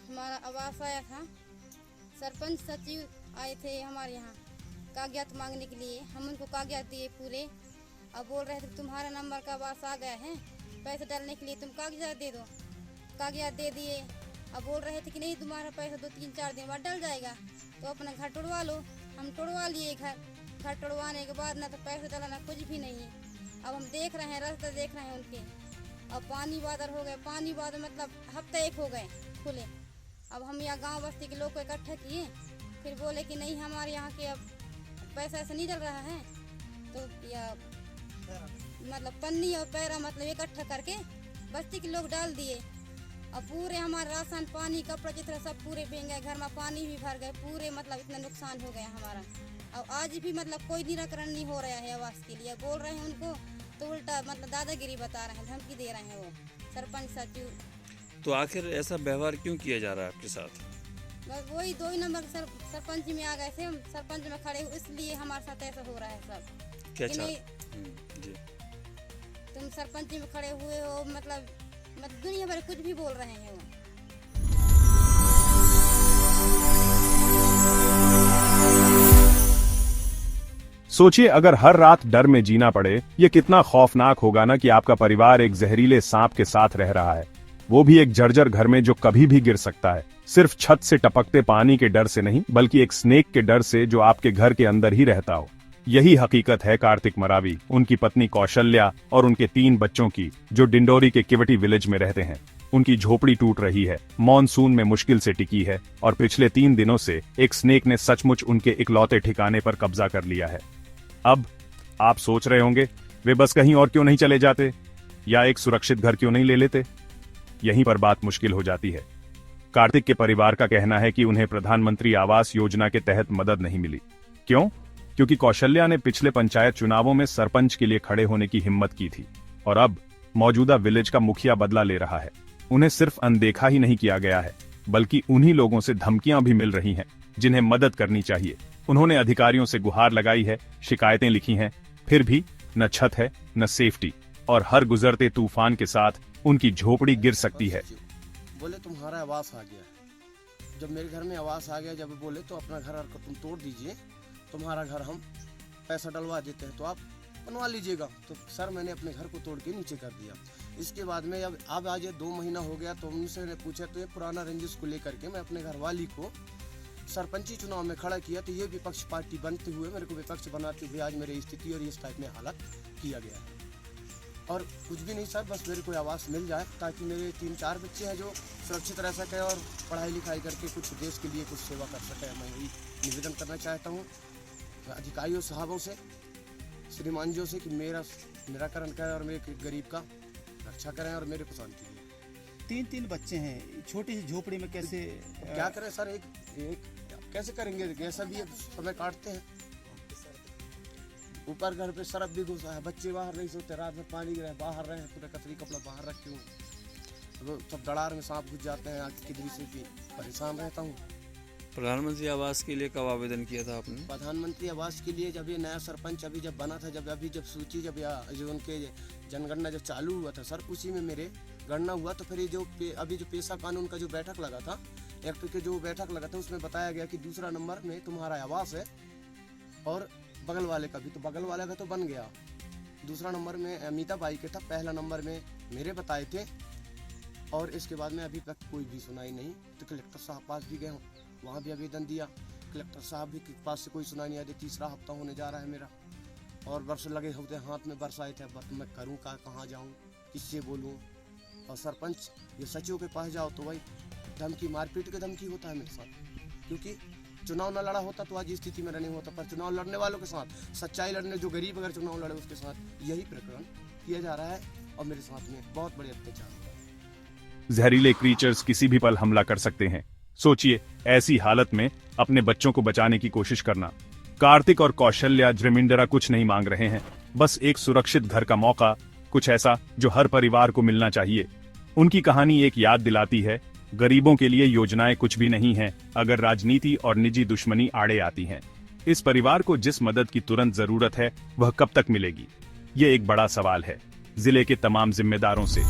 हमारा आवास आया था। सरपंच सचिव आए थे हमारे यहाँ कागजात मांगने के लिए। हम उनको कागजात दिए पूरे। अब बोल रहे थे तुम्हारा नंबर का आवास आ गया है, पैसे डालने के लिए तुम कागजात दे दो। कागजात दे दिए। अब बोल रहे थे कि नहीं तुम्हारा पैसा 2-3-4 दिन बाद डल जाएगा, तो अपना घर तोड़वा लो। हम तोड़वा लिए घर तोड़वाने के बाद ना तो पैसे डलाना कुछ भी नहीं है। अब हम देख रहे हैं, रास्ते देख रहे हैं उनके। अब पानी बादल हो गए, पानी बादल मतलब हफ्ते एक हो गए खुले। अब हम यहाँ गांव बस्ती के लोग को इकट्ठा किए, फिर बोले कि नहीं हमारे यहाँ के अब पैसा ऐसा नहीं डल रहा है, तो या मतलब पन्नी और पैरा मतलब इकट्ठा करके बस्ती के लोग डाल दिए। अब पूरे हमारा राशन पानी कपड़ा जितना सब पूरे बह गए, घर में पानी भी भर गए पूरे, मतलब इतना नुकसान हो गया हमारा। अब आज भी मतलब कोई निराकरण नहीं हो रहा है आवास के लिए। बोल रहे हैं उनको तो उल्टा मतलब दादागिरी बता रहे हैं, धमकी दे रहे हैं वो सरपंच सचिव। तो आखिर ऐसा व्यवहार क्यों किया जा रहा है आपके साथ? बस वही 2 ही नंबर सरपंच में आ गए थे, हम सरपंच में खड़े हुए, इसलिए हमारे साथ ऐसा हो रहा है सब। क्या कि नहीं जी तुम सरपंच में खड़े हुए हो, मतलब दुनिया भर कुछ भी बोल रहे हैं वो। सोचिए अगर हर रात डर में जीना पड़े, ये कितना खौफनाक होगा ना कि आपका परिवार एक जहरीले सांप के साथ रह रहा है, वो भी एक जर्जर घर में जो कभी भी गिर सकता है। सिर्फ छत से टपकते पानी के डर से नहीं, बल्कि एक स्नेक के डर से जो आपके घर के अंदर ही रहता हो। यही हकीकत है कार्तिक मरावी, उनकी पत्नी कौशल्या और उनके 3 बच्चों की, जो डिंडोरी के किवटी विलेज में रहते हैं। उनकी झोपड़ी टूट रही है, मॉनसून में मुश्किल से टिकी है, और पिछले 3 दिनों से एक स्नेक ने सचमुच उनके इकलौते ठिकाने पर कब्जा कर लिया है। अब आप सोच रहे होंगे वे बस कहीं और क्यों नहीं चले जाते, या एक सुरक्षित घर क्यों नहीं ले लेते। यहीं पर बात मुश्किल हो जाती है। कार्तिक के परिवार का कहना है कि उन्हें प्रधानमंत्री आवास योजना के तहत मदद नहीं मिली। क्यों? क्योंकि कौशल्या ने पिछले पंचायत चुनावों में सरपंच के लिए खड़े होने की हिम्मत की थी, और अब मौजूदा विलेज का मुखिया बदला ले रहा है। उन्हें सिर्फ अनदेखा ही नहीं किया गया है, बल्कि उन्हीं लोगों से धमकियां भी मिल रही हैं जिन्हें मदद करनी चाहिए। उन्होंने अधिकारियों से गुहार लगाई है, शिकायतें लिखी हैं, फिर भी न छत है न सेफ्टी, और हर गुजरते तूफान के साथ उनकी झोपड़ी गिर सकती है। बोले तुम्हारा आवास आ गया। जब मेरे घर में आवास आ गया, जब बोले तो अपना घर को तुम तोड़ दीजिए, तुम्हारा घर हम पैसा डलवा देते हैं तो आप बनवा लीजिएगा। तो सर मैंने अपने घर को तोड़ के नीचे कर दिया। इसके बाद में अब आज 2 महीना हो गया, तो उनसे ने पूछा तो ये पुराना रंजिश को लेकर के मैं अपने घरवाली को सरपंची चुनाव में खड़ा किया, तो ये विपक्ष पार्टी बनते हुए मेरे को विपक्ष बनाते हुए आज मेरी स्थिति और इस टाइप में हालत किया गया है। और कुछ भी नहीं सर, बस मेरे को आवास मिल जाए ताकि मेरे 3-4 बच्चे हैं जो सुरक्षित रह सके और पढ़ाई लिखाई करके कुछ देश के लिए कुछ सेवा कर सके। मैं यही निवेदन करना चाहता हूँ अधिकारियों साहबों से, श्रीमान जी से, कि मेरा निराकरण करें और मेरे गरीब का रक्षा करें और मेरे को शांति दें। 3 बच्चे हैं, छोटी सी झोपड़ी में कैसे क्या करें सर, एक कैसे करेंगे, कैसा भी समय काटते हैं। ऊपर घर पे सरफ भी घुसा है, बच्चे बाहर नहीं सोते, रात में पानी गिरा है, बाहर रहे, पूरा कतरी कपड़ा बाहर रखे हुए, वो सब दड़ार में सांप घुस जाते हैं। आग की दृष्टि से परेशान रहता हूँ। प्रधानमंत्री आवास के लिए कब आवेदन किया था आपने? प्रधानमंत्री आवास के लिए जब ये नया सरपंच जब बना था, जब सूची जो उनके जनगणना जब चालू हुआ था सर, उसी में मेरे गणना हुआ। तो फिर ये अभी जो पेशा कानून का जो बैठक लगा था, एक्ट के जो बैठक लगा था, उसमें बताया गया कि दूसरा नंबर में तुम्हारा आवास है और बगल वाले का भी, तो बगल वाले का तो बन गया। दूसरा नंबर में अमिता बाई के था, पहला नंबर में मेरे बताए थे, और इसके बाद में अभी तक कोई भी सुनाई नहीं। तो कलेक्टर साहब पास भी गए, वहाँ भी आवेदन दिया, कलेक्टर साहब भी के पास से कोई सुनाई नहीं आई। 3रा हफ्ता होने जा रहा है मेरा, और वर्ष लगे होते हाथ में वर्ष आए थे। अब मैं करूँ कहाँ जाऊँ, किससे बोलूँ। और सरपंच ये सचिव के पास जाओ तो भाई धमकी, मारपीट के धमकी होता है मेरे साथ, क्योंकि चुनाव न लड़ा होता तो आज स्थिति में नहीं होता। पर चुनाव लड़ने वालों के साथ, सच्चाई लड़ने, जो गरीब अगर चुनाव लड़े उसके साथ यही प्रकरण किया जा रहा है, और मेरे साथ में बहुत बड़े अत्याचार हो रहा है। जहरीले क्रीचर्स किसी भी पल हमला कर सकते हैं। सोचिए ऐसी हालत में अपने बच्चों को बचाने की कोशिश करना। कार्तिक और कौशल्या जमींदारा कुछ नहीं मांग रहे हैं, बस एक सुरक्षित घर का मौका, कुछ ऐसा जो हर परिवार को मिलना चाहिए। उनकी कहानी एक याद दिलाती है, गरीबों के लिए योजनाएं कुछ भी नहीं हैं अगर राजनीति और निजी दुश्मनी आड़े आती हैं। इस परिवार को जिस मदद की तुरंत जरूरत है वह कब तक मिलेगी, ये एक बड़ा सवाल है। जिले के तमाम जिम्मेदारों से